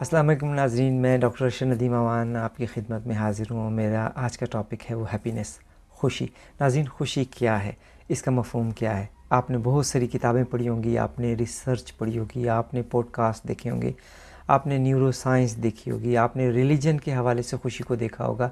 अस्सलाम वालेकुम नाज़रीन, मैं डॉक्टर अरशद नदीम अवान आपकी खिदमत में हाज़िर हूँ। मेरा आज का टॉपिक है वो हैप्पीनेस, खुशी। नाज़रीन, खुशी क्या है, इसका मफ़हूम क्या है? आपने बहुत सारी किताबें पढ़ी होंगी, आपने रिसर्च पढ़ी होगी, आपने पॉडकास्ट देखे होंगे, आपने न्यूरो साइंस देखी होगी, आपने रिलीजन के हवाले से खुशी को देखा होगा।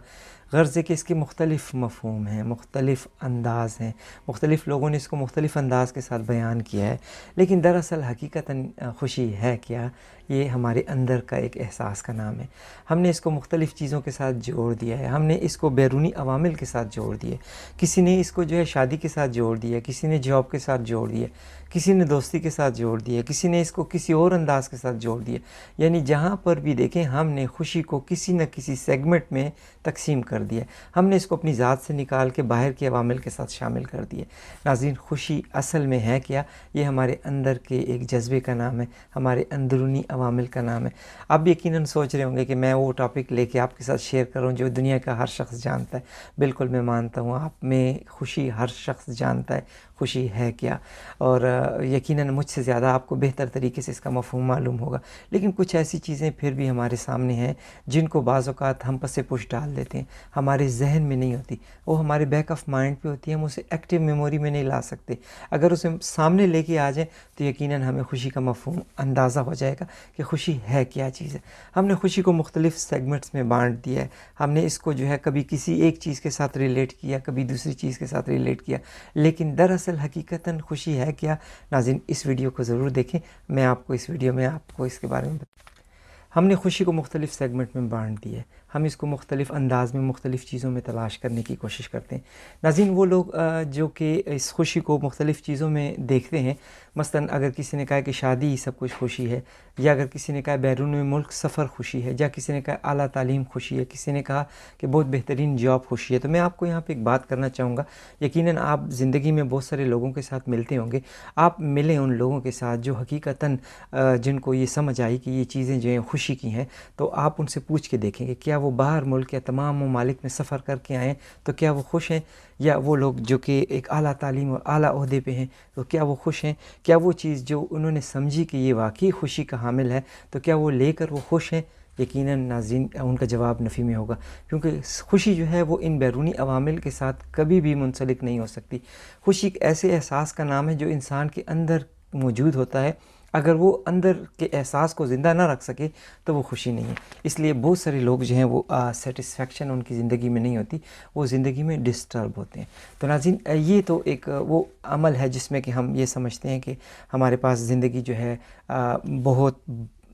गर्ज़ है कि इसके मुख्तलिफ़ मफ़हूम हैं, मुख्तलिफ़ अंदाज़ हैं, मुख्तलिफ़ लोगों ने इसको मुख्तलिफ़ अंदाज़ के साथ बयान किया है। लेकिन दरअसल हकीकतन खुशी है क्या? ये हमारे अंदर का एक एहसास का नाम है। हमने इसको मुख्तलिफ़ चीज़ों के साथ जोड़ दिया है, हमने इसको बैरूनी अवामिल के साथ जोड़ दिए। किसी ने इसको जो है शादी के साथ जोड़ दिया, किसी ने जॉब के साथ जोड़ दिया, किसी ने दोस्ती के साथ जोड़ दिया, किसी ने इसको किसी और अंदाज़ के साथ जोड़ दिया। यानी जहाँ पर भी देखें, हमने खुशी को किसी न किसी सेगमेंट में तकसीम कर दिया। हमने इसको अपनी ज़ात से निकाल के बाहर के अवामिल के साथ शामिल कर दिए। नाज़रीन, खुशी असल में है क्या? ये हमारे अंदर के एक जज्बे का नाम है, हमारे अंदरूनी अवामिल का नाम है। आप यकीनन सोच रहे होंगे कि मैं वो टॉपिक लेके आपके साथ शेयर करूं जो दुनिया का हर शख्स जानता है। बिल्कुल, मैं मानता हूं आप में खुशी हर शख्स जानता है खुशी है क्या, और यकीनन मुझसे ज़्यादा आपको बेहतर तरीके से इसका मफ़हूम मालूम होगा। लेकिन कुछ ऐसी चीज़ें फिर भी हमारे सामने हैं जिनको बाज़ औक़ात हम पसे पुश डाल देते हैं, हमारे जहन में नहीं होती, वो हमारे बैक ऑफ माइंड पे होती है, हम उसे एक्टिव मेमोरी में नहीं ला सकते। अगर उसे सामने लेके आ जाए तो यकीनन हमें खुशी का मफ़हूम अंदाज़ा हो जाएगा कि खुशी है क्या चीज़ है। हमने खुशी को मुख्तलिफ़ सेगमेंट्स में बांट दिया है। हमने इसको जो है कभी किसी एक चीज़ के साथ रिलेट किया, कभी दूसरी चीज़ के साथ रिलेट किया। लेकिन दरअसल हकीकतन खुशी है क्या? नाज़रीन, इस वीडियो को ज़रूर देखें। मैं आपको इस वीडियो में आपको इसके बारे में हमने खुशी को मुख्तलिफ़ सेगमेंट में बांट दिया है। हम इसको मुख्तलिफ़ अंदाज़ में मुख्तलिफ़ चीज़ों में तलाश करने की कोशिश करते हैं। नाज़रीन, वो लोग जो कि इस खुशी को मुख्तलिफ़ चीज़ों में देखते हैं, मसलन अगर किसी ने कहा कि शादी ही सब कुछ खुशी है, या अगर किसी ने कहा बैरून मुल्क सफ़र खुशी है, या किसी ने कहा आला तालीम खुशी है, किसी ने कहा कि बहुत बेहतरीन जॉब खुशी है। तो मैं आपको यहाँ पे एक बात करना चाहूँगा। यकीनन आप ज़िंदगी में बहुत सारे लोगों के साथ मिलते होंगे। आप मिलें उन लोगों के साथ जो हकीकतन जिनको ये समझ आई कि ये चीज़ें जो हैं खुशी की हैं, तो आप उनसे पूछ के देखेंगे क्या वो बाहर मुल्क या तमाम ममालिक में सफ़र करके आएँ तो क्या वो खुश हैं, या वो लोग जो कि एक आला तालीम और आला ओहदे पे हैं तो क्या वो खुश हैं। क्या वो चीज़ जो उन्होंने समझी कि ये वाकई खुशी का हामिल है, तो क्या वो लेकर वो खुश हैं? यकीनन नाज़रीन, उनका जवाब नफ़ी में होगा, क्योंकि खुशी जो है वो इन बैरूनी अवामिल के साथ कभी भी मुंसलिक नहीं हो सकती। खुशी एक ऐसे एहसास का नाम है जो इंसान के अंदर मौजूद होता है। अगर वो अंदर के एहसास को ज़िंदा ना रख सके तो वो खुशी नहीं है। इसलिए बहुत सारे लोग जो हैं वो सेटिस्फेक्शन उनकी ज़िंदगी में नहीं होती, वो ज़िंदगी में डिस्टर्ब होते हैं। तो नाज़रीन, ये तो एक वो अमल है जिसमें कि हम ये समझते हैं कि हमारे पास ज़िंदगी जो है बहुत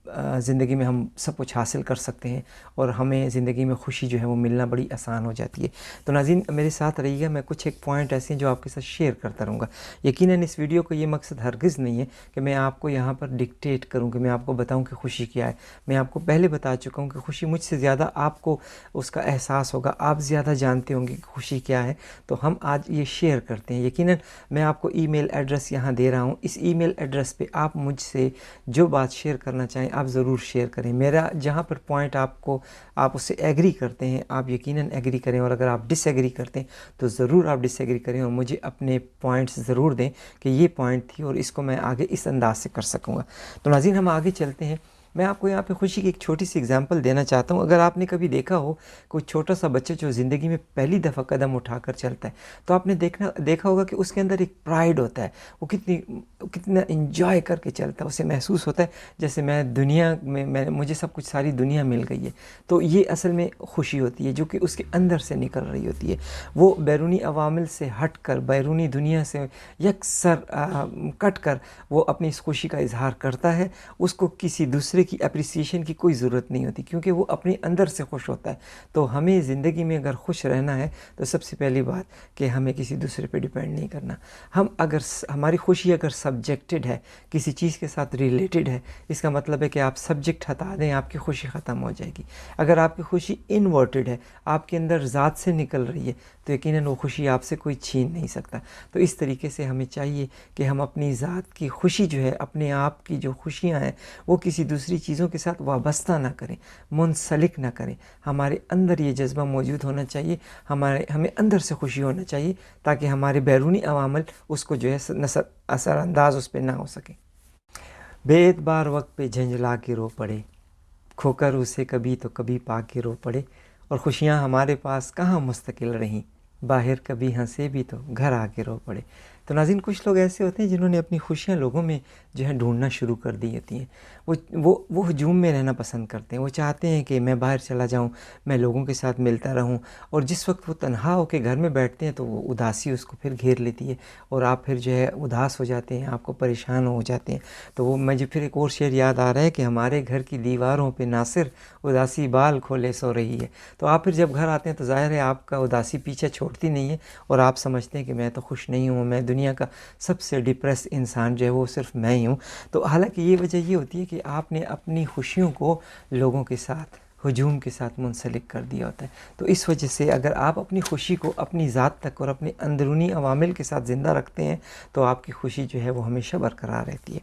ज़िंदगी में हम सब कुछ हासिल कर सकते हैं और हमें ज़िंदगी में खुशी जो है वो मिलना बड़ी आसान हो जाती है। तो नाज़रीन, मेरे साथ रहिएगा, मैं कुछ एक पॉइंट ऐसे हैं जो आपके साथ शेयर करता रहूँगा। यकीनन इस वीडियो को ये मकसद हरगिज़ नहीं है कि मैं आपको यहाँ पर डिक्टेट करूँ, कि मैं आपको बताऊँ कि खुशी क्या है। मैं आपको पहले बता चुका हूँ कि खुशी मुझसे ज़्यादा आपको उसका एहसास होगा, आप ज़्यादा जानते होंगे कि खुशी क्या है। तो हम आज ये शेयर करते हैं। यकीनन मैं आपको ईमेल एड्रेस यहाँ दे रहा हूँ। इस ईमेल एड्रेस पे आप मुझसे जो बात शेयर करना चाहें आप ज़रूर शेयर करें। मेरा जहाँ पर पॉइंट आपको आप उससे एग्री करते हैं आप यकीनन एग्री करें, और अगर आप डिसएग्री करते हैं तो ज़रूर आप डिसएग्री करें और मुझे अपने पॉइंट्स ज़रूर दें कि ये पॉइंट थी और इसको मैं आगे इस अंदाज से कर सकूँगा। तो नाज़रीन, हम आगे चलते हैं। मैं आपको यहाँ पे खुशी की एक छोटी सी एग्जांपल देना चाहता हूँ। अगर आपने कभी देखा हो कोई छोटा सा बच्चा जो ज़िंदगी में पहली दफ़ा कदम उठाकर चलता है, तो आपने देखा होगा कि उसके अंदर एक प्राइड होता है। वो कितना इंजॉय करके चलता है, उसे महसूस होता है जैसे मैं दुनिया में मुझे सब कुछ, सारी दुनिया मिल गई है। तो ये असल में खुशी होती है जो कि उसके अंदर से निकल रही होती है। वो बैरूनी अवामिल से हट कर, बैरूनी दुनिया से यकसर कट कर वो अपनी इस खुशी का इजहार करता है। उसको किसी दूसरे की अप्रिसिएशन की कोई ज़रूरत नहीं होती, क्योंकि वो अपने अंदर से खुश होता है। तो हमें ज़िंदगी में अगर खुश रहना है तो सबसे पहली बात कि हमें किसी दूसरे पे डिपेंड नहीं करना। हम अगर हमारी खुशी अगर सब्जेक्टेड है, किसी चीज़ के साथ रिलेटेड है, इसका मतलब है कि आप सब्जेक्ट हटा दें, आपकी खुशी ख़त्म हो जाएगी। अगर आपकी खुशी इनवर्टेड है, आपके अंदर ज़ात से निकल रही है, तो यकीनन वो खुशी आपसे कोई छीन नहीं सकता। तो इस तरीके से हमें चाहिए कि हम अपनी ज़ात की खुशी जो है, अपने आप की जो खुशियाँ हैं, वो किसी दूसरी चीज़ों के साथ वाबस्ता ना करें, मुंसलिक ना करें। हमारे अंदर ये जज्बा मौजूद होना चाहिए, हमें अंदर से खुशी होना चाहिए, ताकि हमारे बैरूनी अवामल उसको जो है असरअंदाज उस पर ना हो सके। बेएतबार वक्त पे झंझला के रो पड़े, खोकर उसे कभी तो कभी पाके रो पड़े, और खुशियाँ हमारे पास कहाँ मुस्तकिल रहीं, बाहर कभी हंसे भी तो घर आके रो पड़े। तो नाज़रीन, कुछ लोग ऐसे होते हैं जिन्होंने अपनी खुशियाँ लोगों में जो है ढूंढना शुरू कर दी होती हैं। वो हजूम में रहना पसंद करते हैं। वो चाहते हैं कि मैं बाहर चला जाऊँ, मैं लोगों के साथ मिलता रहूँ, और जिस वक्त वो तन्हा होकर घर में बैठते हैं तो वो उदासी उसको फिर घेर लेती है, और आप फिर जो है उदास हो जाते हैं, आपको परेशान हो जाते हैं। तो वो मुझे फिर एक और शेर याद आ रहा है कि हमारे घर की दीवारों पे नासिर उदासी बाल खोले सो रही है। तो आप फिर जब घर आते हैं तो ज़ाहिर है आपका उदासी पीछे छोड़ती नहीं है, और आप समझते हैं कि मैं तो खुश नहीं हूँ, मैं दुनिया का सबसे डिप्रेस इंसान जो है वो सिर्फ मैं ही हूँ। तो हालांकि ये वजह ये होती है कि आपने अपनी खुशियों को लोगों के साथ हजूम के साथ मुंसलिक कर दिया होता है। तो इस वजह से अगर आप अपनी खुशी को अपनी ज़ात तक और अपने अंदरूनी अवामिल के साथ ज़िंदा रखते हैं तो आपकी खुशी जो है वो हमेशा बरकरार रहती है।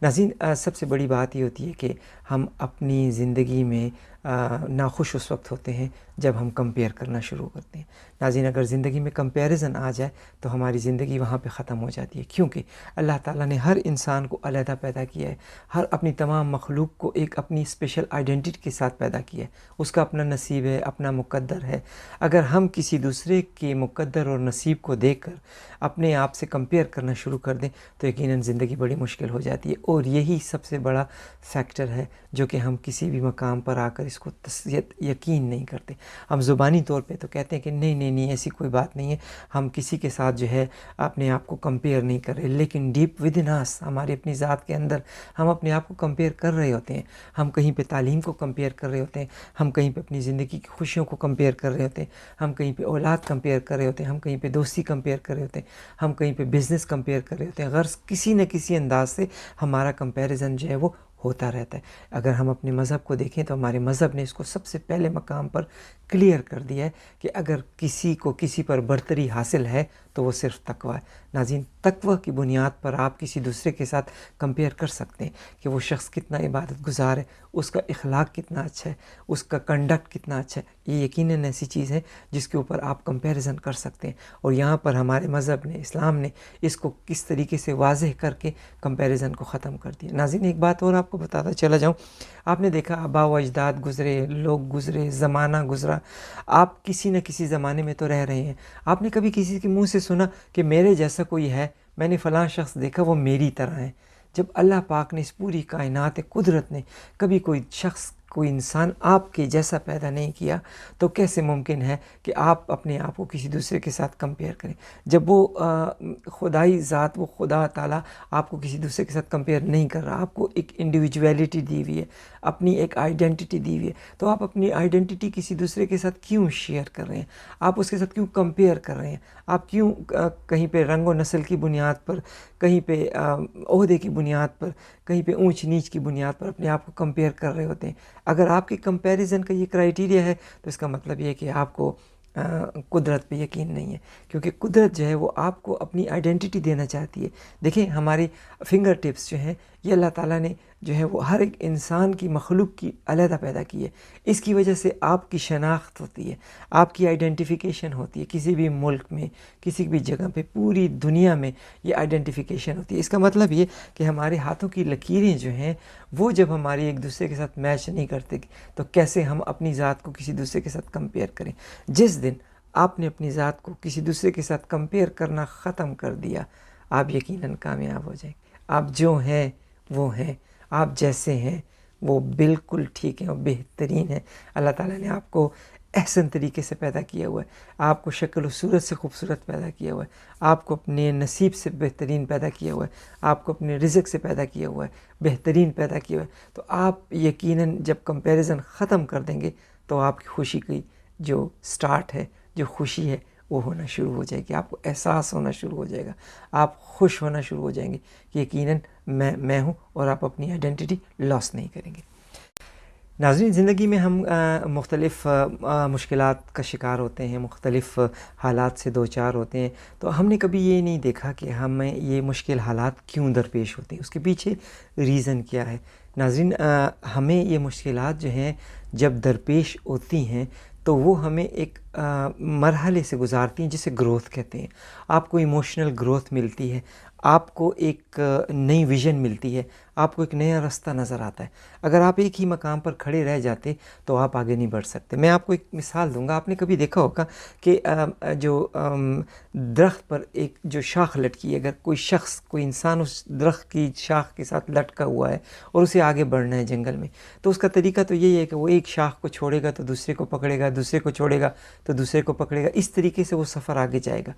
नाज़रीन, सबसे बड़ी बात ये होती है कि हम अपनी ज़िंदगी में नाखुश उस वक्त होते हैं जब हम कंपेयर करना शुरू करते हैं। नाज़रीन, अगर ज़िंदगी में कंपैरिज़न आ जाए तो हमारी ज़िंदगी वहाँ पे ख़त्म हो जाती है, क्योंकि अल्लाह ताला ने हर इंसान को अलहदा पैदा किया है, हर अपनी तमाम मखलूक को एक अपनी स्पेशल आइडेंटिटी के साथ पैदा किया है। उसका अपना नसीब है, अपना मुक़द्दर है। अगर हम किसी दूसरे के मुक़द्दर और नसीब को देख कर अपने आप से कंपेयर करना शुरू कर दें तो यकीनन ज़िंदगी बड़ी मुश्किल हो जाती है, और यही सबसे बड़ा फैक्टर है जो कि हम किसी भी मकाम पर आकर इसको यकीन नहीं करते। हम ज़ुबानी तौर पे तो कहते हैं कि नहीं नहीं नहीं, ऐसी कोई बात नहीं है, हम किसी के साथ जो है अपने आप को कंपेयर नहीं कर रहे, लेकिन डीप विद इन अस, हमारी अपनी ज़ात के अंदर हम अपने आप को कंपेयर कर रहे होते हैं। हम कहीं पे तालीम को कंपेयर कर रहे होते हैं, हम कहीं पे अपनी ज़िंदगी की खुशियों को कंपेयर कर रहे होते हैं, हम कहीं पे औलाद कंपेयर कर रहे होते हैं, हम कहीं पे दोस्ती कंपेयर कर रहे होते हैं, हम कहीं पे बिज़नेस कंपेयर कर रहे होते हैं। गर्ज़ किसी न किसी अंदाज से हमारा कंपैरिज़न जो है वो होता रहता है। अगर हम अपने मज़हब को देखें तो हमारे मज़हब ने इसको सबसे पहले मकाम पर क्लियर कर दिया है कि अगर किसी को किसी पर बरतरी हासिल है तो वो सिर्फ तकवा है। नाज़रीन, तकवा की बुनियाद पर आप किसी दूसरे के साथ कंपेयर कर सकते हैं कि वो शख्स कितना इबादत गुजार है, उसका इखलाक कितना अच्छा है, उसका कंडक्ट कितना अच्छा है। ये यकीनन ऐसी चीज़ है जिसके ऊपर आप कंपैरिजन कर सकते हैं, और यहाँ पर हमारे मज़हब ने, इस्लाम ने इसको किस तरीके से वाज़ेह करके कंपैरिजन को ख़त्म कर दिया। नाज़रीन, एक बात और आपको बताता चला जाऊँ, आपने देखा आबा व अजदाद गुज़रे, लोग गुज़रे, ज़माना गुज़रा, आप किसी न किसी ज़माने में तो रह रहे हैं। आपने कभी किसी के मुंह से सुना कि मेरे जैसा कोई है, मैंने फ़लाँ शख्स देखा वो मेरी तरह है? जब अल्लाह पाक ने, इस पूरी कायनात कुदरत ने कभी कोई शख्स, कोई इंसान आपके जैसा पैदा नहीं किया तो कैसे मुमकिन है कि आप अपने आप को किसी दूसरे के साथ कंपेयर करें? जब वो खुदाई ज़ात, वो खुदा ताला आपको किसी दूसरे के साथ कंपेयर नहीं कर रहा, आपको एक इंडिविजुअलिटी दी हुई है, अपनी एक आइडेंटिटी दी हुई है, तो आप अपनी आइडेंटिटी किसी दूसरे के साथ क्यों शेयर कर रहे हैं? आप उसके साथ क्यों कंपेयर कर रहे हैं? आप क्यों कहीं पे रंग और नस्ल की बुनियाद पर, कहीं पे ओहदे की बुनियाद पर, कहीं पे ऊंच नीच की बुनियाद पर अपने आप को कंपेयर कर रहे होते हैं? अगर आपके कंपैरिजन का ये क्राइटेरिया है तो इसका मतलब ये है कि आपको कुदरत पे यकीन नहीं है, क्योंकि कुदरत जो है वो आपको अपनी आइडेंटिटी देना चाहती है। देखिए, हमारी फिंगर टिप्स जो हैं ये अल्लाह ताला ने जो है वो हर एक इंसान की मखलूक की अलहदा पैदा की है। इसकी वजह से आपकी शनाख्त होती है, आपकी आइडेंटिफिकेशन होती है। किसी भी मुल्क में, किसी भी जगह पे, पूरी दुनिया में ये आइडेंटिफिकेशन होती है। इसका मतलब ये कि हमारे हाथों की लकीरें जो हैं वो जब हमारी एक दूसरे के साथ मैच नहीं करते तो कैसे हम अपनी ज़ात को किसी दूसरे के साथ कंपेयर करें? जिस दिन आपने अपनी ज़ात को किसी दूसरे के साथ कंपेयर करना ख़त्म कर दिया, आप यकीनन कामयाब हो जाएंगे। आप जो हैं वो हैं, आप जैसे हैं वो बिल्कुल ठीक हैं और बेहतरीन हैं। अल्लाह ताला ने आपको एहसन तरीके से पैदा किया हुआ है, आपको शक्ल और सूरत से खूबसूरत पैदा किया हुआ है, आपको अपने नसीब से बेहतरीन पैदा किया हुआ है, आपको अपने रिज़्क़ से पैदा किया हुआ है, बेहतरीन पैदा किया हुआ है। तो आप यकीनन जब कंपैरिजन ख़त्म कर देंगे तो आपकी खुशी की जो स्टार्ट है, जो खुशी है, वो होना शुरू हो जाएगी। आपको एहसास होना शुरू हो जाएगा, आप खुश होना शुरू हो जाएंगे कि यकीनन मैं हूँ, और आप अपनी आइडेंटिटी लॉस नहीं करेंगे। नाज़रीन, ज़िंदगी में हम मुख्तलिफ़ मुश्किलात का शिकार होते हैं, मुख्तलिफ़ हालात से दो चार होते हैं, तो हमने कभी ये नहीं देखा कि हमें ये मुश्किल हालात क्यों दरपेश होते हैं, उसके पीछे रीज़न क्या है। नाज़रीन, हमें ये मुश्किलात जो हैं जब दरपेश होती हैं तो वो हमें एक मरहले से गुजारती हैं जिसे ग्रोथ कहते हैं। आपको इमोशनल ग्रोथ मिलती है, आपको एक नई विज़न मिलती है, आपको एक नया रास्ता नज़र आता है। अगर आप एक ही मकाम पर खड़े रह जाते तो आप आगे नहीं बढ़ सकते। मैं आपको एक मिसाल दूंगा। आपने कभी देखा होगा कि दरख्त पर एक जो शाख लटकी है, अगर कोई शख्स, कोई इंसान उस दरख्त की शाख के साथ लटका हुआ है और उसे आगे बढ़ना है जंगल में, तो उसका तरीका तो यही है कि वो एक शाख को छोड़ेगा तो दूसरे को पकड़ेगा, दूसरे को छोड़ेगा तो दूसरे को पकड़ेगा। इस तरीके से वो सफ़र आगे जाएगा।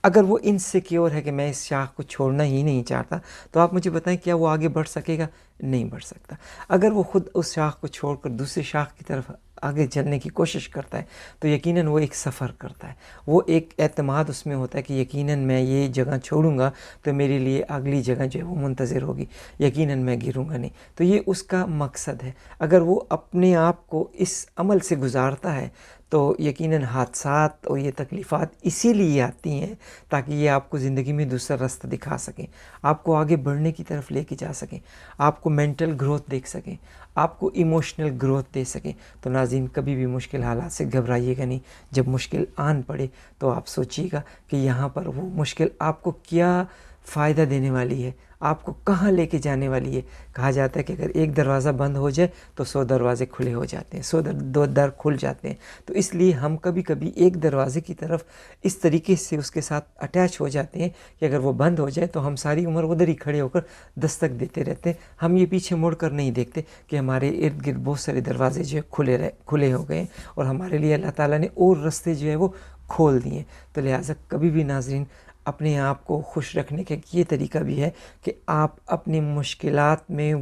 अगर वो इनसिक्योर है कि मैं इस शाख को छोड़ना ही नहीं चाहता, तो आप मुझे बताएं क्या वो आगे बढ़ सकेगा? नहीं बढ़ सकता। अगर वो खुद उस शाख को छोड़कर दूसरे शाख की तरफ आगे चलने की कोशिश करता है तो यकीनन वो एक सफ़र करता है। वो एक एतमाद उसमें होता है कि यकीनन मैं ये जगह छोड़ूंगा तो मेरे लिए अगली जगह जो है वो मुंतज़िर होगी, यकीनन मैं गिरूंगा नहीं। तो ये उसका मकसद है। अगर वो अपने आप को इस अमल से गुजारता है तो यकीनन हादसात और ये तकलीफ़ात इसीलिए आती हैं ताकि ये आपको ज़िंदगी में दूसरा रास्ता दिखा सकें, आपको आगे बढ़ने की तरफ लेके जा सकें, आपको मेंटल ग्रोथ देख सकें, आपको इमोशनल ग्रोथ दे सकें। तो नाज़रीन, कभी भी मुश्किल हालात से घबराइएगा नहीं। जब मुश्किल आन पड़े तो आप सोचिएगा कि यहाँ पर वो मुश्किल आपको क्या फ़ायदा देने वाली है, आपको कहाँ लेके जाने वाली है। कहा जाता है कि अगर एक दरवाज़ा बंद हो जाए तो 100 दरवाजे खुले हो जाते हैं, 100 दर खुल जाते हैं। तो इसलिए हम कभी कभी एक दरवाज़े की तरफ इस तरीके से उसके साथ अटैच हो जाते हैं कि अगर वो बंद हो जाए तो हम सारी उम्र उधर ही खड़े होकर दस्तक देते रहते हैं। हम ये पीछे मुड़ कर नहीं देखते कि हमारे इर्द गिर्द बहुत सारे दरवाजे जो है खुले हो गए और हमारे लिए अल्लाह ताला ने और रास्ते जो है वो खोल दिए। तो लिहाजा कभी भी नाज़रीन अपने आप को खुश रखने का ये तरीका भी है कि आप अपनी मुश्किलात में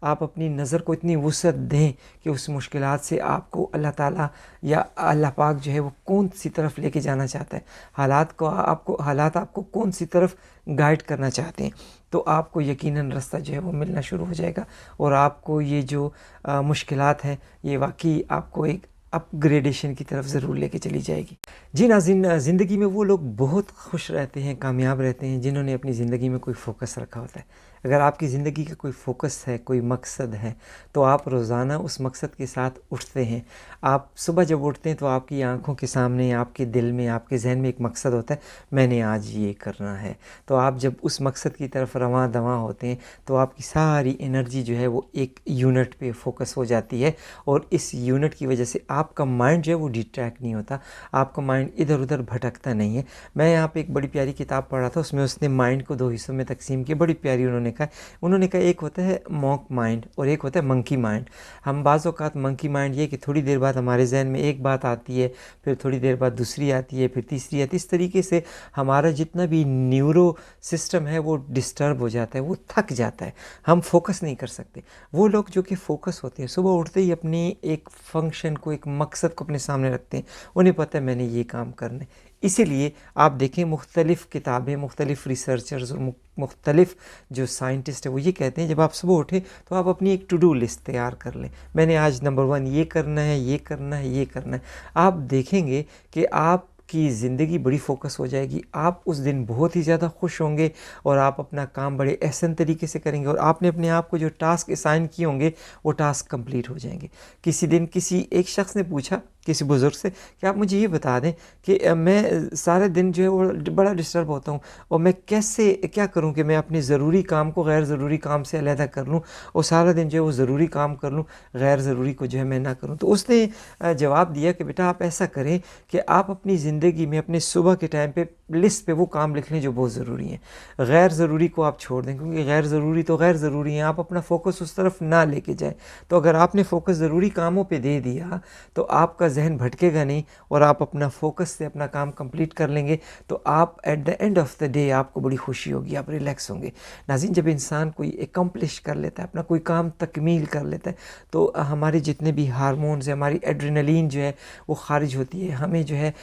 आप अपनी नज़र को इतनी वुसअत दें कि उस मुश्किलात से आपको अल्लाह ताला या अल्लाह पाक जो है वो कौन सी तरफ लेके जाना चाहता है, हालात आपको कौन सी तरफ गाइड करना चाहते हैं, तो आपको यकीनन रास्ता जो है वो मिलना शुरू हो जाएगा और आपको ये जो मुश्किलात हैं ये वाकई आपको एक अपग्रेडेशन की तरफ ज़रूर लेके चली जाएगी। जी नाज़रीन, ज़िंदगी में वो लोग बहुत खुश रहते हैं, कामयाब रहते हैं जिन्होंने अपनी ज़िंदगी में कोई फ़ोकस रखा होता है। अगर आपकी ज़िंदगी का कोई फ़ोकस है, कोई मकसद है, तो आप रोज़ाना उस मकसद के साथ उठते हैं। आप सुबह जब उठते हैं तो आपकी आंखों के सामने, आपके दिल में, आपके जहन में एक मकसद होता है, मैंने आज ये करना है। तो आप जब उस मकसद की तरफ रवां दवां होते हैं तो आपकी सारी एनर्जी जो है वो एक यूनिट पे फोकस हो जाती है और इस यूनिट की वजह से आपका माइंड जो है वो डिस्ट्रैक्ट नहीं होता, आपका माइंड इधर उधर भटकता नहीं है। मैं यहाँ पे एक बड़ी प्यारी किताब पढ़ा था, उसमें उसने माइंड को 2 हिस्सों में तकसीम किया। बड़ी प्यारी उन्होंने कहा एक होता है मॉन्क माइंड और एक होता है मंकी माइंड। हम बाज़ औक़ात मंकी माइंड ये कि थोड़ी देर बाद हमारे जहन में एक बात आती है, फिर थोड़ी देर बाद दूसरी आती है, फिर तीसरी आती है। इस तरीके से हमारा जितना भी न्यूरो सिस्टम है वो डिस्टर्ब हो जाता है, वो थक जाता है, हम फोकस नहीं कर सकते। वो लोग जो कि फ़ोकस होते हैं सुबह उठते ही अपनी एक फंक्शन को, एक मकसद को अपने सामने रखते हैं, उन्हें पता है मैंने ये काम करना है। इसीलिए आप देखें मुख्तलिफ़ किताबें, मुख्तलिफ़ रिसर्चर्स और मुख्तलिफ़ जो साइंटिस्ट है वो ये कहते हैं जब आप सुबह उठें तो आप अपनी एक टू डू लिस्ट तैयार कर लें। मैंने आज नंबर 1 ये करना है, ये करना है, ये करना है। आप देखेंगे कि आपकी ज़िंदगी बड़ी फोकस हो जाएगी, आप उस दिन बहुत ही ज़्यादा खुश होंगे और आप अपना काम बड़े एहसन तरीके से करेंगे और आपने अपने आप को जो टास्क असाइन किए होंगे वो टास्क कंप्लीट हो जाएंगे। किसी दिन किसी एक शख्स ने पूछा किसी बुज़ुर्ग से कि आप मुझे ये बता दें कि मैं सारे दिन जो है वो बड़ा डिस्टर्ब होता हूँ और मैं कैसे क्या करूँ कि मैं अपने ज़रूरी काम को गैर ज़रूरी काम से अलहदा कर लूँ और सारा दिन जो है वो ज़रूरी काम कर लूँ, गैर ज़रूरी को जो है मैं ना करूँ। तो उसने जवाब दिया कि बेटा आप ऐसा करें कि आप अपनी ज़िंदगी में अपने सुबह के टाइम पे लिस्ट पे वो काम लिख लें जो बहुत ज़रूरी हैं, गैर ज़रूरी को आप छोड़ दें, क्योंकि गैर ज़रूरी तो गैर ज़रूरी हैं, आप अपना फ़ोकस उस तरफ ना लेके जाएं। तो अगर आपने फ़ोकस ज़रूरी कामों पे दे दिया तो आपका जहन भटकेगा नहीं और आप अपना फ़ोकस से अपना काम कंप्लीट कर लेंगे। तो आप at the end of the day आपको बड़ी खुशी होगी, आप रिलैक्स होंगे। नाज़रीन, जब इंसान कोई एकम्प्लिश कर लेता है, अपना कोई काम तकमील कर लेता है, तो हमारे जितने भी हार्मोन्स हैं, हमारी एड्रेनलिन जो है वो खारिज होती है, हमें जो है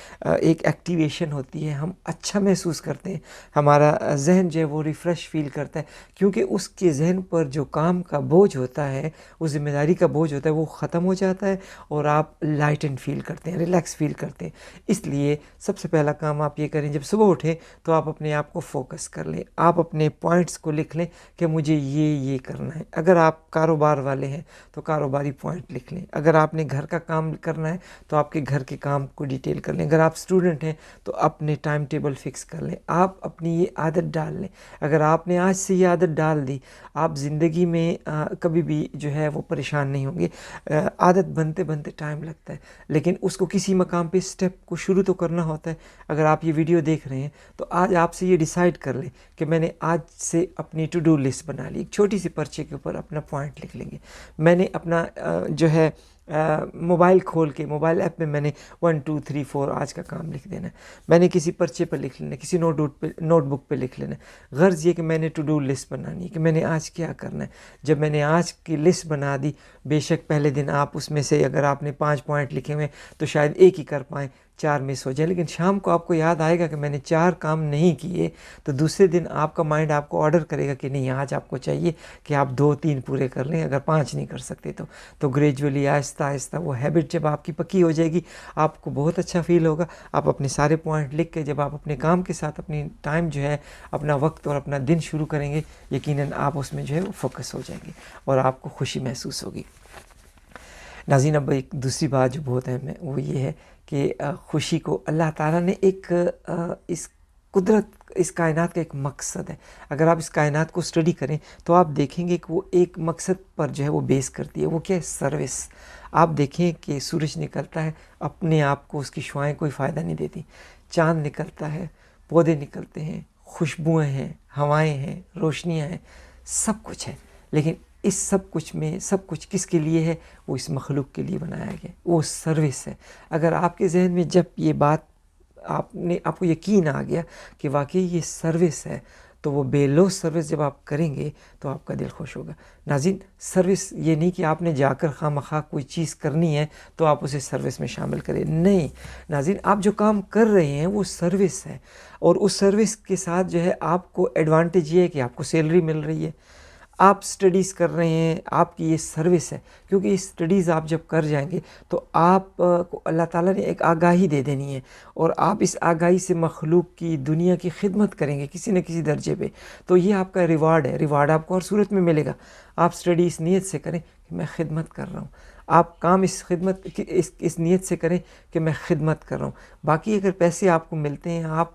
एक एक्टिवेशन होती है, हम अच्छा महसूस करते हैं, हमारा जहन जो है वो रिफ़्रेश फील करता है, क्योंकि उसके जहन पर जो काम का बोझ होता है, उस ज़िम्मेदारी का बोझ होता है, वो ख़त्म हो जाता है और आप लाइटन फील करते हैं, रिलैक्स फील करते हैं। इसलिए सबसे पहला काम आप ये करें, जब सुबह उठें तो आप अपने आप को फोकस कर लें, आप अपने पॉइंट्स को लिख लें कि मुझे ये करना है। अगर आप कारोबार वाले हैं तो कारोबारी पॉइंट लिख लें, अगर आपने घर का काम करना है तो आपके घर के काम को डिटेल कर लें, अगर आप स्टूडेंट हैं तो अपने टाइम टेबल टेबल फिक्स कर लें, आप अपनी ये आदत डाल लें। अगर आपने आज से ये आदत डाल दी, आप ज़िंदगी में कभी भी जो है वो परेशान नहीं होंगे। आदत बनते बनते टाइम लगता है, लेकिन उसको किसी मकाम पे स्टेप को शुरू तो करना होता है। अगर आप ये वीडियो देख रहे हैं तो आज आपसे ये डिसाइड कर लें कि मैंने आज से अपनी टू डू लिस्ट बना ली। एक छोटी सी पर्चे के ऊपर अपना पॉइंट लिख लेंगे। मैंने अपना जो है मोबाइल खोल के मोबाइल ऐप में मैंने 1 2 3 4 आज का काम लिख देना है। मैंने किसी पर्चे पर लिख लेना है, किसी नोटबुक पे लिख लेना है। गर्ज़ ये कि मैंने टू डू लिस्ट बनानी है कि मैंने आज क्या करना है। जब मैंने आज की लिस्ट बना दी, बेशक पहले दिन आप उसमें से अगर आपने 5 पॉइंट लिखे हुए तो शायद एक ही कर पाएँ, 4 मिस हो जाए, लेकिन शाम को आपको याद आएगा कि मैंने 4 काम नहीं किए, तो दूसरे दिन आपका माइंड आपको ऑर्डर करेगा कि नहीं, आज आपको चाहिए कि आप 2-3 पूरे कर लें, अगर 5 नहीं कर सकते तो ग्रेजुअली आहिस्ता आहिस्ता वो हैबिट जब आपकी पक्की हो जाएगी, आपको बहुत अच्छा फील होगा। आप अपने सारे पॉइंट लिख के जब आप अपने काम के साथ अपनी टाइम जो है, अपना वक्त और अपना दिन शुरू करेंगे, यकीनन आप उसमें जो है वो फोकस हो जाएंगे और आपको खुशी महसूस होगी। नाज़रीन, अब एक दूसरी बात जो बहुत अहम है वो ये है कि खुशी को अल्लाह ताला ने एक इस कुदरत, इस कायनात का एक मकसद है। अगर आप इस कायनात को स्टडी करें तो आप देखेंगे कि वो एक मकसद पर जो है वो बेस करती है। वो क्या है? सर्विस। आप देखें कि सूरज निकलता है, अपने आप को उसकी शुआएं कोई फ़ायदा नहीं देती। चाँद निकलता है, पौधे निकलते हैं, खुशबुएँ हैं, हवाएँ हैं, रोशनियाँ हैं, सब कुछ है, लेकिन इस सब कुछ में सब कुछ किसके लिए है? वो इस मखलूक के लिए बनाया गया, वो सर्विस है। अगर आपके जहन में जब ये बात आपको यकीन आ गया कि वाकई ये सर्विस है, तो वो बेलोस सर्विस जब आप करेंगे तो आपका दिल खुश होगा। नाज़रीन, सर्विस ये नहीं कि आपने जाकर खामखा कोई चीज़ करनी है तो आप उसे सर्विस में शामिल करें, नहीं। नाज़रीन, आप जो काम कर रहे हैं वो सर्विस है, और उस सर्विस के साथ जो है आपको एडवांटेज ये है कि आपको सैलरी मिल रही है। आप स्टडीज़ कर रहे हैं, आपकी ये सर्विस है, क्योंकि ये स्टडीज़ आप जब कर जाएंगे तो आप को अल्लाह ताला ने एक आगाही दे देनी है, और आप इस आगाही से मखलूक की, दुनिया की खिदमत करेंगे किसी न किसी दर्जे पे। तो ये आपका रिवार्ड है। रिवार्ड आपको हर सूरत में मिलेगा। आप स्टडी इस नीयत से करें कि मैं खिदमत कर रहा हूँ, आप काम इस खिदमत इस नीयत से करें कि मैं खिदमत कर रहा हूँ। बाकी अगर पैसे आपको मिलते हैं,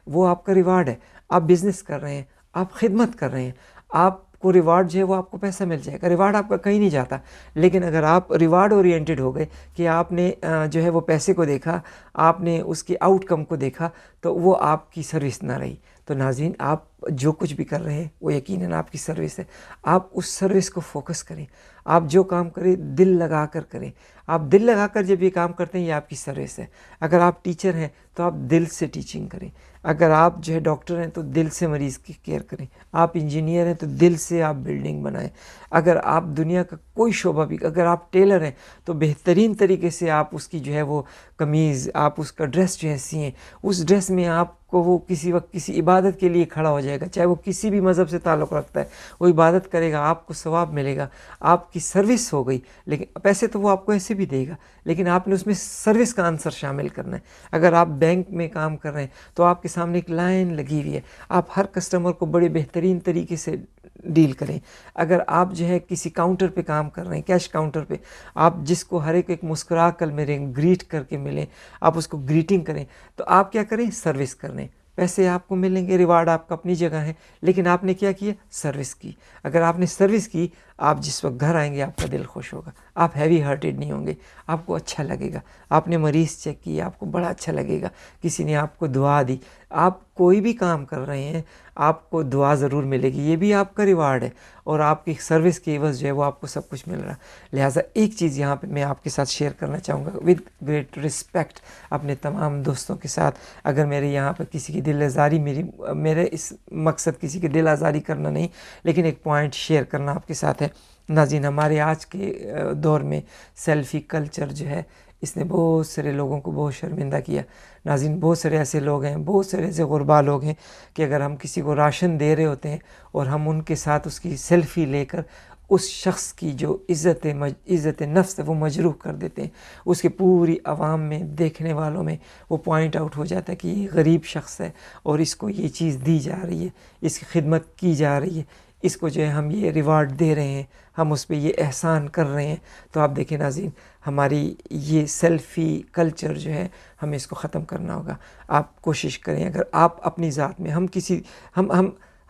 वो आपका रिवार्ड है। आप बिज़नेस कर रहे हैं, आप खिदमत कर रहे हैं, आपको रिवार्ड जो है वो आपको पैसा मिल जाएगा। रिवार्ड आपका कहीं नहीं जाता। लेकिन अगर आप रिवार्ड ओरिएंटेड हो गए कि आपने जो है वो पैसे को देखा, आपने उसके आउटकम को देखा, तो वो आपकी सर्विस ना रही। तो नाज़रीन, आप जो कुछ भी कर रहे हैं वो यकीनन आपकी सर्विस है। आप उस सर्विस को फोकस करें। आप जो काम करें दिल लगा कर करें। आप दिल लगा कर जब ये काम करते हैं, ये आपकी सर्विस है। अगर आप टीचर हैं तो आप दिल से टीचिंग करें। अगर आप जो है डॉक्टर हैं तो दिल से मरीज़ की केयर करें। आप इंजीनियर हैं तो दिल से आप बिल्डिंग बनाएं। अगर आप दुनिया का कोई शोबा भी, अगर आप टेलर हैं तो बेहतरीन तरीके से आप उसकी जो है वो कमीज़, आप उसका ड्रेस जो है सिएं। उस ड्रेस में आपको वो किसी वक्त किसी इबादत के लिए खड़ा हो जाएगा, चाहे वो किसी भी मज़हब से ताल्लुक़ रखता है, वो इबादत करेगा, आपको सवाब मिलेगा, आपकी सर्विस हो गई। लेकिन पैसे तो वो आपको ऐसे भी देगा, लेकिन आपने उसमें सर्विस का आंसर शामिल करना है। अगर आप बैंक में काम कर रहे हैं तो आपके सामने एक लाइन लगी हुई है, आप हर कस्टमर को बड़े बेहतरीन तरीके से डील करें। अगर आप जो है किसी काउंटर पे काम कर रहे हैं, कैश काउंटर पे, आप जिसको हर एक मुस्कुरा कर मिलें, ग्रीट करके मिलें, आप उसको ग्रीटिंग करें। तो आप क्या करें? सर्विस करें। पैसे आपको मिलेंगे, रिवार्ड आपका अपनी जगह है, लेकिन आपने क्या किया? सर्विस की। अगर आपने सर्विस की, आप जिस वक्त घर आएंगे आपका दिल खुश होगा, आप हैवी हार्टेड नहीं होंगे, आपको अच्छा लगेगा। आपने मरीज़ चेक किया, आपको बड़ा अच्छा लगेगा। किसी ने आपको दुआ दी, आप कोई भी काम कर रहे हैं आपको दुआ ज़रूर मिलेगी, ये भी आपका रिवार्ड है, और आपकी सर्विस के एवज़ जो है वो आपको सब कुछ मिल रहा है। लिहाजा एक चीज़ यहाँ पे मैं आपके साथ शेयर करना चाहूँगा विद ग्रेट रिस्पेक्ट अपने तमाम दोस्तों के साथ। अगर मेरे यहाँ पर किसी की दिल आज़ारी, मेरे इस मकसद किसी की दिल आज़ारी करना नहीं, लेकिन एक पॉइंट शेयर करना आपके साथ है। नाज़रीन, हमारे आज के दौर में सेल्फ़ी कल्चर जो है, इसने बहुत सारे लोगों को बहुत शर्मिंदा किया। नाज़रीन, बहुत सारे ऐसे लोग हैं, बहुत सारे ऐसे गुरबा लोग हैं कि अगर हम किसी को राशन दे रहे होते हैं और हम उनके साथ उसकी सेल्फ़ी लेकर उस शख्स की जो इज़्ज़त नफ्स है वो मजरूह कर देते हैं। उसके पूरी आवाम में, देखने वालों में वो पॉइंट आउट हो जाता है कि ये गरीब शख्स है और इसको ये चीज़ दी जा रही है, इसकी खिदमत की जा रही है, इसको जो है हम ये रिवार्ड दे रहे हैं, हम उस पे ये एहसान कर रहे हैं। तो आप देखें नाज़रीन, हमारी ये सेल्फ़ी कल्चर जो है हमें इसको ख़त्म करना होगा। आप कोशिश करें, अगर आप अपनी ज़ात में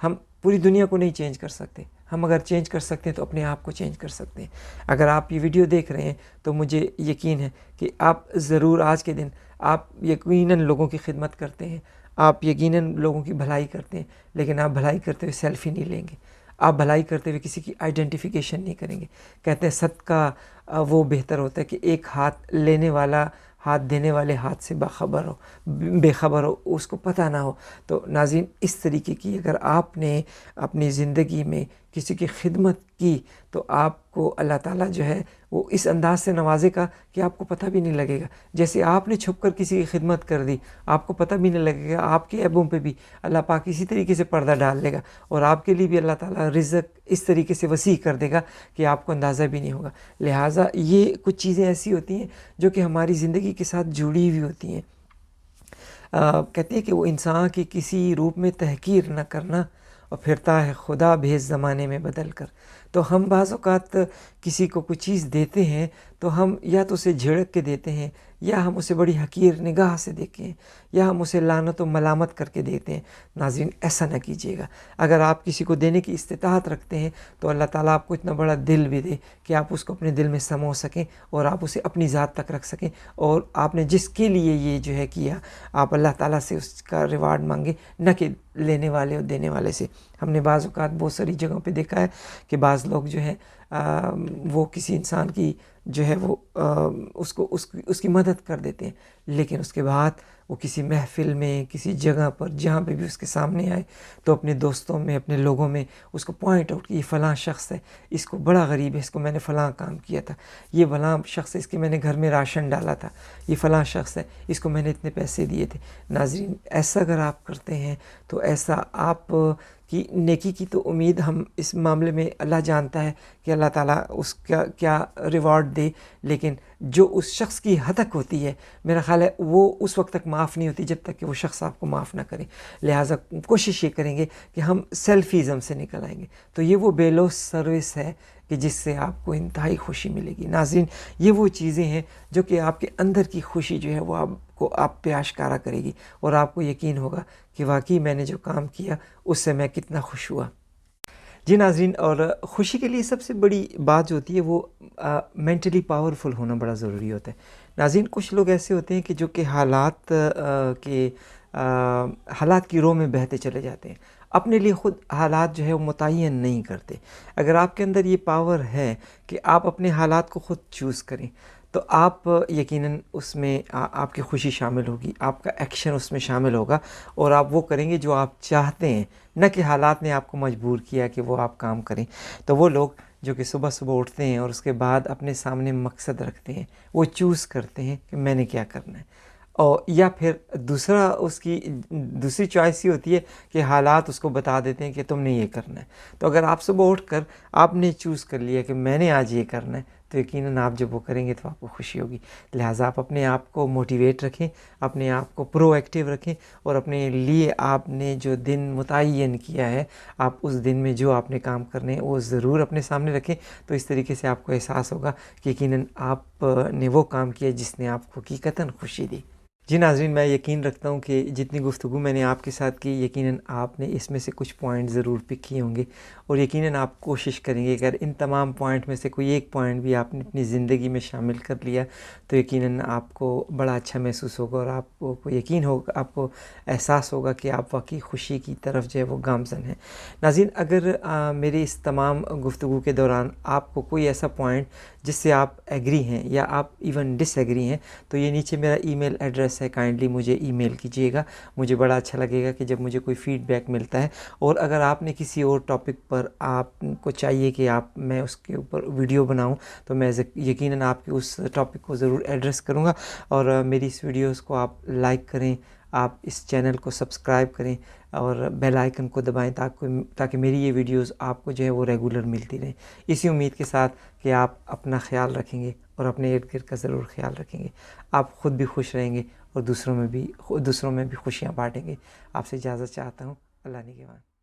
हम पूरी दुनिया को नहीं चेंज कर सकते, हम अगर चेंज कर सकते हैं तो अपने आप को चेंज कर सकते हैं। अगर आप ये वीडियो देख रहे हैं तो मुझे यकीन है कि आप ज़रूर आज के दिन आप यकीनन लोगों की खिदमत करते हैं, आप यकीनन लोगों की भलाई करते हैं, लेकिन आप भलाई करते हुए सेल्फ़ी नहीं लेंगे, आप भलाई करते हुए किसी की आइडेंटिफिकेशन नहीं करेंगे। कहते हैं सदका वो बेहतर होता है कि एक हाथ लेने वाला हाथ देने वाले हाथ से बेखबर हो, उसको पता ना हो। तो नाज़रीन, इस तरीके की अगर आपने अपनी ज़िंदगी में किसी की खिदमत की तो आपको अल्लाह ताला जो है वो इस अंदाज़ से नवाजेगा कि आपको पता भी नहीं लगेगा। जैसे आपने छुप कर किसी की खिदमत कर दी, आपको पता भी नहीं लगेगा, आपके ऐबों पे भी अल्लाह पाक इसी तरीके से पर्दा डाल देगा और आपके लिए भी अल्लाह ताला रिज़्क़ इस तरीके से वसी कर देगा कि आपको अंदाज़ा भी नहीं होगा। लिहाजा ये कुछ चीज़ें ऐसी होती हैं जो कि हमारी ज़िंदगी के साथ जुड़ी हुई होती हैं। कहते हैं कि वो इंसान की किसी रूप में तहकीर न करना और फिरता है खुदा भेज ज़माने में बदल कर। तो हम बाज़ औक़ात किसी को कोई चीज़ देते हैं तो हम या तो उसे झिड़क के देते हैं, या हम उसे बड़ी हकीर निगाह से देखें, या हम उसे लानत व मलामत करके देते हैं। नाज़रीन, ऐसा ना कीजिएगा। अगर आप किसी को देने की इस्तिताअत रखते हैं तो अल्लाह ताला आपको इतना बड़ा दिल भी दे कि आप उसको अपने दिल में समो सकें और आप उसे अपनी ज़ात तक रख सकें, और आपने जिसके लिए ये जो है किया, आप अल्लाह ताला से उसका रिवार्ड मांगे, न कि लेने वाले और देने वाले से। हमने बाज़ औक़ात बहुत सारी जगहों पे देखा है कि बाज़ लोग जो हैं वो किसी इंसान की जो है वो उसकी मदद कर देते हैं, लेकिन उसके बाद वो किसी महफ़िल में, किसी जगह पर जहाँ पे भी उसके सामने आए तो अपने दोस्तों में, अपने लोगों में उसको पॉइंट आउट कि ये फ़लाँ शख़्स है, इसको बड़ा गरीब है, इसको मैंने फ़लाँ काम किया था, ये फ़लाँ शख़्स है, इसके मैंने घर में राशन डाला था, ये फ़लाँ शख़्स है, इसको मैंने इतने पैसे दिए थे। नाज़रीन, ऐसा अगर आप करते हैं तो ऐसा आप कि नेकी की तो उम्मीद हम इस मामले में अल्लाह जानता है कि अल्लाह ताला उसका क्या रिवार्ड दे, लेकिन जो उस शख़्स की हतक होती है मेरा ख़्याल है वो उस वक्त तक माफ़ नहीं होती जब तक कि वो शख़्स आपको माफ़ ना करे। लिहाजा कोशिश ये करेंगे कि हम सेल्फ़िज़म से निकल आएंगे। तो ये वो बेलोस सर्विस है कि जिससे आपको इंतहाई खुशी मिलेगी। नाज़रीन, ये वो चीज़ें हैं जो कि आपके अंदर की खुशी जो है वो आपको आप पे आश्कारा करेगी और आपको यकीन होगा कि वाकई मैंने जो काम किया उससे मैं कितना खुश हुआ। जी नाज़रीन, और ख़ुशी के लिए सबसे बड़ी बात जो होती है वो मेंटली पावरफुल होना बड़ा ज़रूरी होता है। नाज़रीन, कुछ लोग ऐसे होते हैं कि जो कि हालात की रो में बहते चले जाते हैं, अपने लिए ख़ुद हालात जो है वो मुतय्यन नहीं करते। अगर आपके अंदर ये पावर है कि आप अपने हालात को ख़ुद चूज़ करें तो आप यकीनन उसमें आपकी खुशी शामिल होगी, आपका एक्शन उसमें शामिल होगा और आप वो करेंगे जो आप चाहते हैं, न कि हालात ने आपको मजबूर किया कि वो आप काम करें। तो वो लोग जो कि सुबह सुबह उठते हैं और उसके बाद अपने सामने मकसद रखते हैं, वो चूज़ करते हैं कि मैंने क्या करना है, और या फिर उसकी दूसरी चॉइस ये होती है कि हालात उसको बता देते हैं कि तुमने ये करना है। तो अगर आप सुबह उठकर आपने चूज़ कर लिया कि मैंने आज ये करना है तो यकीनन आप जब वो करेंगे तो आपको खुशी होगी। लिहाजा आप अपने आप को मोटिवेट रखें, अपने आप को प्रोएक्टिव रखें और अपने लिए आपने जो दिन मुतय्यन किया है, आप उस दिन में जो आपने काम करने हैं वो ज़रूर अपने सामने रखें। तो इस तरीके से आपको एहसास होगा कि यकीनन आपने वो काम किया जिसने आपको हकीकतन खुशी दी। जी नाज़रीन, मैं यकीन रखता हूँ कि जितनी गुफ्तगू मैंने आपके साथ की, यकीनन आपने इसमें से कुछ पॉइंट ज़रूर पिक किए होंगे और यकीनन आप कोशिश करेंगे अगर इन तमाम पॉइंट में से कोई एक पॉइंट भी आपने अपनी ज़िंदगी में शामिल कर लिया तो यकीनन आपको बड़ा अच्छा महसूस होगा और आपको यकीन होगा, आपको एहसास होगा कि आप वाकई खुशी की तरफ जो है वो गामज़न है। नाज़रीन, अगर मेरी इस तमाम गुफ्तगू के दौरान आपको कोई ऐसा पॉइंट जिससे आप एग्री हैं या आप इवन डिसएग्री हैं तो ये नीचे मेरा ईमेल एड्रेस है, काइंडली मुझे ईमेल कीजिएगा। मुझे बड़ा अच्छा लगेगा कि जब मुझे कोई फ़ीडबैक मिलता है, और अगर आपने किसी और टॉपिक पर आपको चाहिए कि मैं उसके ऊपर वीडियो बनाऊं तो मैं यकीनन आपके उस टॉपिक को ज़रूर एड्रेस करूंगा। और मेरी इस वीडियोस को आप लाइक करें, आप इस चैनल को सब्सक्राइब करें और बेल आइकन को दबाएं ताकि मेरी ये वीडियोस आपको जो है वो रेगुलर मिलती रहें। इसी उम्मीद के साथ कि आप अपना ख्याल रखेंगे और अपने इर्द गिर्द का ज़रूर ख्याल रखेंगे। आप ख़ुद भी खुश रहेंगे और दूसरों में भी खुशियाँ बांटेंगे। आपसे इजाज़त चाहता हूँ। अल्लाह निगहबान।